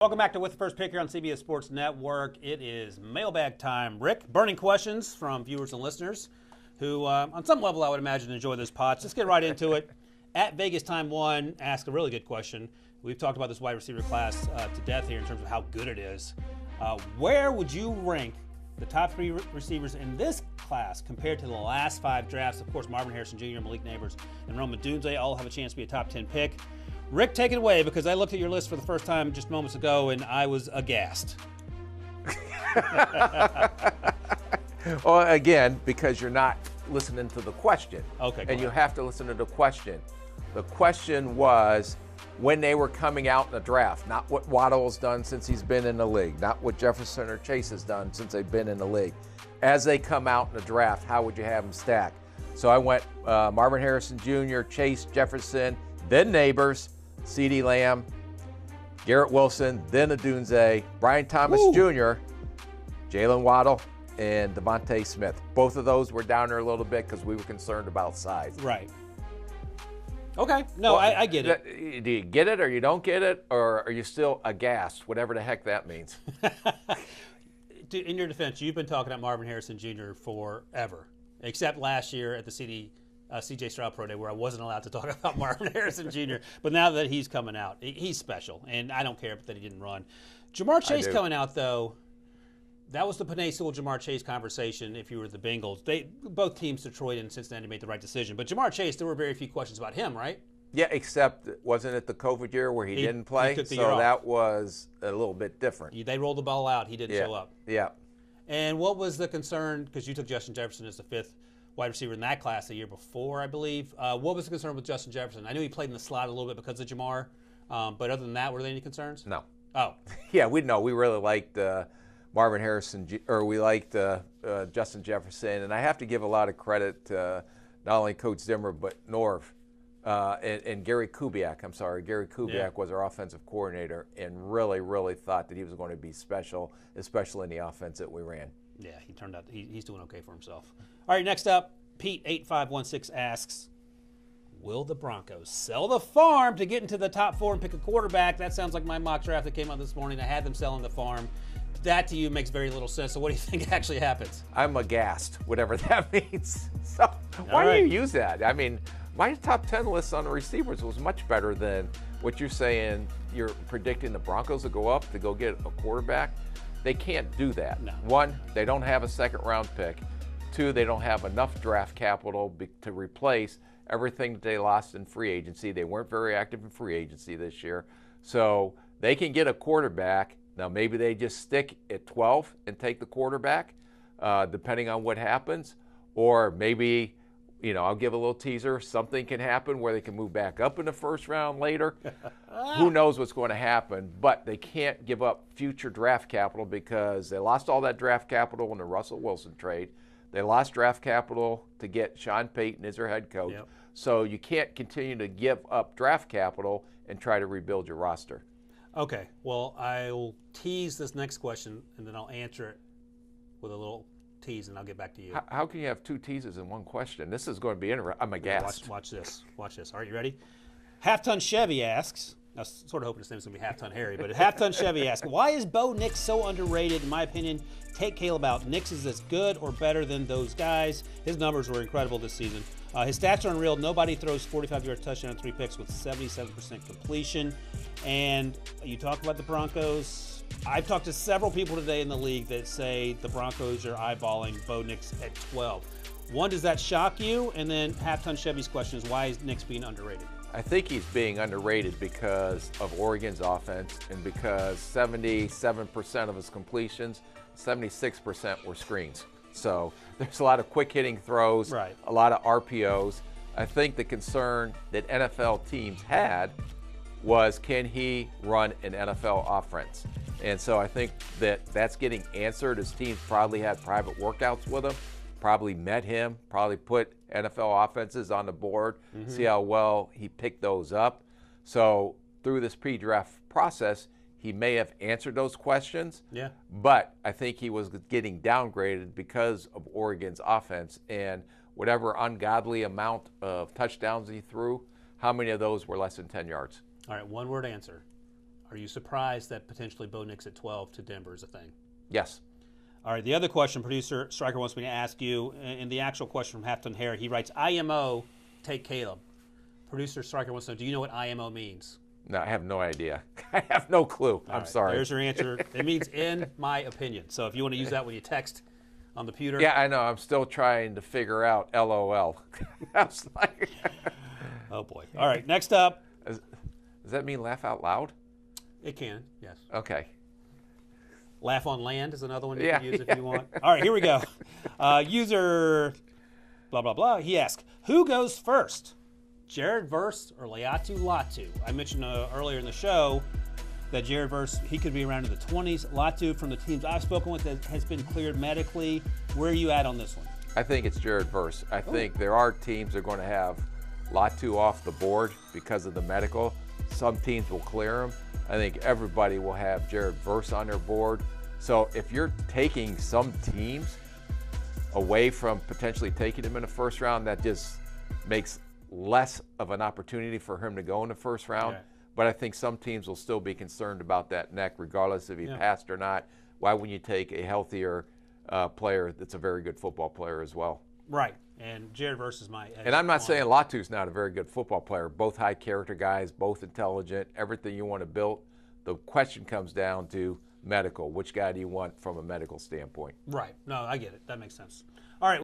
Welcome back to With the First Pick here on CBS Sports Network. It is mailbag time. Rick, burning questions from viewers and listeners who, on some level, I would imagine, enjoy this pod. Let's get right into it. At Vegas Time 1, ask a really good question. We've talked about this wide receiver class to death here in terms of how good it is. Where would you rank the top three receivers in this class compared to the last 5 drafts? Of course, Marvin Harrison Jr., Malik Neighbors, and Rome Odunze all have a chance to be a top 10 pick. Rick, take it away, because I looked at your list for the first time just moments ago, and I was aghast. Well, again, because you're not listening to the question. Okay, and you have to listen to the question. The question was when they were coming out in the draft, not what Waddle's done since he's been in the league, not what Jefferson or Chase has done since they've been in the league. As they come out in the draft, how would you have them stack? So I went Marvin Harrison Jr., Chase, Jefferson, then Neighbors, CeeDee Lamb, Garrett Wilson, then Odunze, Brian Thomas Jr., Jalen Waddle, and Devontae Smith. Both of those were down there a little bit because we were concerned about size. Right. Okay. No, well, I get it. Do you get it or you don't get it, or are you still aghast, whatever the heck that means? In your defense, you've been talking about Marvin Harrison Jr. forever, except last year at the CJ Stroud Pro Day, where I wasn't allowed to talk about Marvin Harrison Jr. But now that he's coming out, he's special, and I don't care that he didn't run. Jamar Chase coming out, though, that was the Penei Sewell-Jamar Chase conversation if you were the Bengals. Both teams, Detroit and Cincinnati, made the right decision. But Jamar Chase, there were very few questions about him, right? Yeah, except wasn't it the COVID year where he didn't play? He took the year off. That was a little bit different. They rolled the ball out. He didn't show up. Yeah. And what was the concern, because you took Justin Jefferson as the 5th wide receiver in that class the year before, I believe. What was the concern with Justin Jefferson? I knew he played in the slot a little bit because of Jamar, but other than that, were there any concerns? No. Oh. Yeah, we really liked Marvin Harrison, or we liked Justin Jefferson, and I have to give a lot of credit to not only Coach Zimmer but Norv and Gary Kubiak. I'm sorry, Gary Kubiak was our offensive coordinator, and really thought that he was going to be special, especially in the offense that we ran. Yeah, he turned out he's doing okay for himself. All right, next up, Pete8516 asks, will the Broncos sell the farm to get into the top 4 and pick a quarterback? That sounds like my mock draft that came out this morning. I had them selling the farm. That to you makes very little sense. So what do you think actually happens? I'm aghast, whatever that means. So why do you use that? I mean, my top 10 list on the receivers was much better than what you're saying. You're predicting the Broncos will go up to go get a quarterback. They can't do that. No. 1, they don't have a second-round pick. 2, they don't have enough draft capital to replace everything that they lost in free agency. They weren't very active in free agency this year. So they can get a quarterback. Now, maybe they just stick at 12 and take the quarterback, depending on what happens. Or maybe, I'll give a little teaser. Something can happen where they can move back up in the first round later. Who knows what's going to happen, but they can't give up future draft capital because they lost all that draft capital in the Russell Wilson trade. They lost draft capital to get Sean Payton as their head coach. Yep. So you can't continue to give up draft capital and try to rebuild your roster. Okay, well, I'll tease this next question, and then I'll answer it with a little tease, and I'll get back to you. How can you have 2 teases in one question? This is going to be interesting. I'm aghast. Watch this. All right, you ready? Half-Ton Chevy asks, I was sort of hoping his name's going to be Half-Ton Harry, but Half-Ton Chevy asks, why is Bo Nix so underrated? In my opinion, take Caleb out. Nix is as good or better than those guys. His numbers were incredible this season. His stats are unreal. Nobody throws 45-yard touchdown, 3 picks with 77% completion. And you talk about the Broncos. I've talked to several people today in the league that say the Broncos are eyeballing Bo Nix at 12. One, does that shock you? And then Half-Ton Chevy's question is, why is Nix being underrated? I think he's being underrated because of Oregon's offense and because 77% of his completions, 76% were screens. So there's a lot of quick-hitting throws, right, a lot of RPOs. I think the concern that NFL teams had was, can he run an NFL offense? And so I think that that's getting answered as teams probably had private workouts with him, probably met him, probably put NFL offenses on the board, see how well he picked those up. So through this pre-draft process, he may have answered those questions, but I think he was getting downgraded because of Oregon's offense. And whatever ungodly amount of touchdowns he threw, how many of those were less than 10 yards? All right, one-word answer. Are you surprised that potentially Bo Nix at 12 to Denver is a thing? Yes. All right, the other question producer Stryker wants me to ask you, and the actual question from Halfton Harry, he writes, IMO, take Caleb. Producer Stryker wants to know, do you know what IMO means? No, I have no idea. I have no clue. I'm sorry. There's your answer. It means in my opinion. So if you want to use that when you text on the computer. Yeah, I know. I'm still trying to figure out LOL. I was like, oh, boy. All right, next up. Does that mean laugh out loud? It can, yes. Okay. Laugh on land is another one you can use if you want. All right, here we go. User blah, blah, blah. He asks, who goes first? Jared Verse or Laiatu Latu? I mentioned earlier in the show that Jared Verse, he could be around in the 20s. Latu, from the teams I've spoken with, has been cleared medically. Where are you at on this one? I think it's Jared Verse. I think there are teams that are going to have Latu off the board because of the medical. Some teams will clear him. I think everybody will have Jared Verse on their board. So if you're taking some teams away from potentially taking him in the first round, that just makes less of an opportunity for him to go in the first round. Yeah. But I think some teams will still be concerned about that neck, regardless if he passed or not. Why wouldn't you take a healthier player that's a very good football player as well? Right. And Jared Verse is my edge. And I'm not saying Latu's not a very good football player. Both high character guys, both intelligent, everything you want to build. The question comes down to medical. Which guy do you want from a medical standpoint? Right. No, I get it. That makes sense.